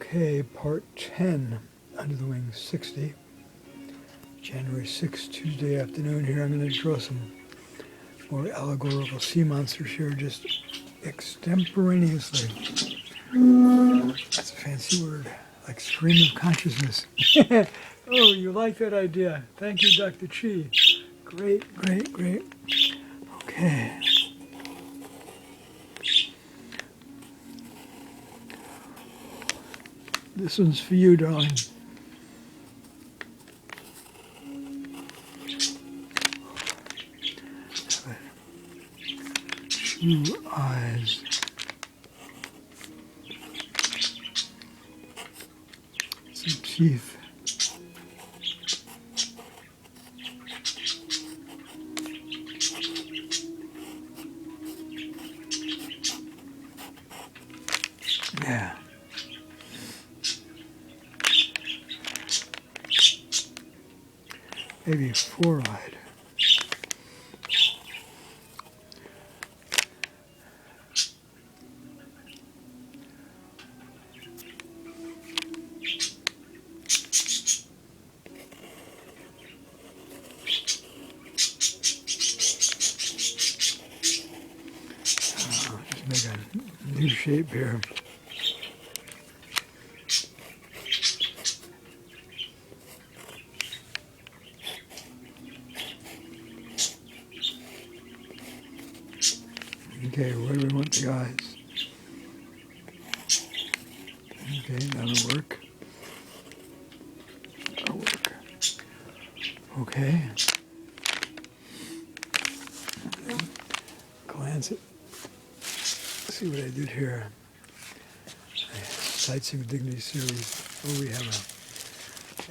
Okay, part 10, Under the Wing 60, January 6th, Tuesday afternoon. Here I'm going to draw some more allegorical sea monsters here, just extemporaneously. That's a fancy word, like stream of consciousness. Oh, you like that idea. Thank you, Dr. Chi. Great, great, great. Okay. This one's for you, darling. Two eyes. Some teeth. Yeah. Maybe four-eyed. Just make a new shape here. Okay, where do we want the eyes? Okay, that'll work. That'll work. Okay. Glance it. See what I did here. Sightseeing with Dignity series. Oh, we have a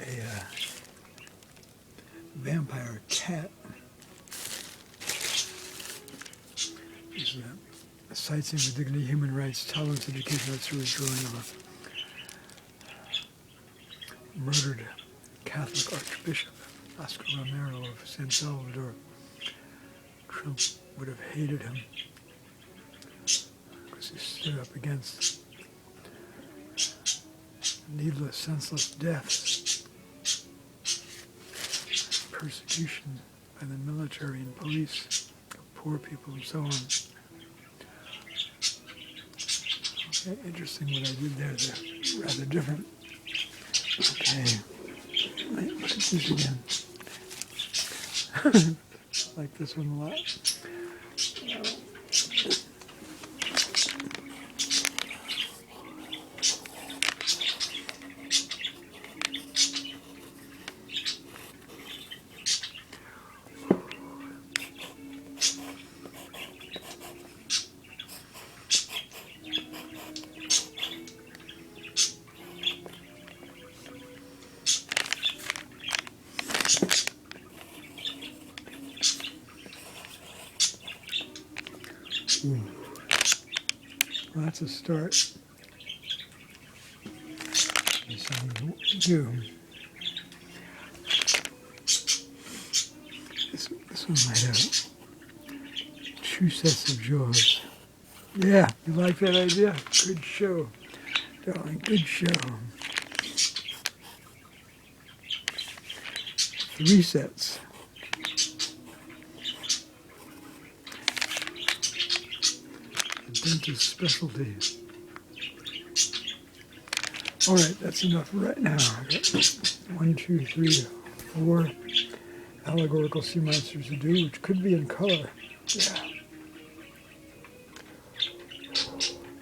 vampire cat. This is a Sightseeing with Dignity, Human Rights, Tolerance, Education. That's really drawing of a murdered Catholic Archbishop, Oscar Romero of San Salvador. Trump would have hated him because he stood up against needless, senseless deaths, persecution by the military and police of poor people and so on. Okay, interesting what I did there. They're rather different. Okay, let me look at this again. Like this one a lot. Well, that's a start. Do. This one might have two sets of jaws. Yeah, you like that idea? Good show, darling. Good show. Three sets. Dentist specialty. All right, that's enough right now. I got 1, 2, 3, 4 allegorical sea monsters to do, which could be in color. Yeah.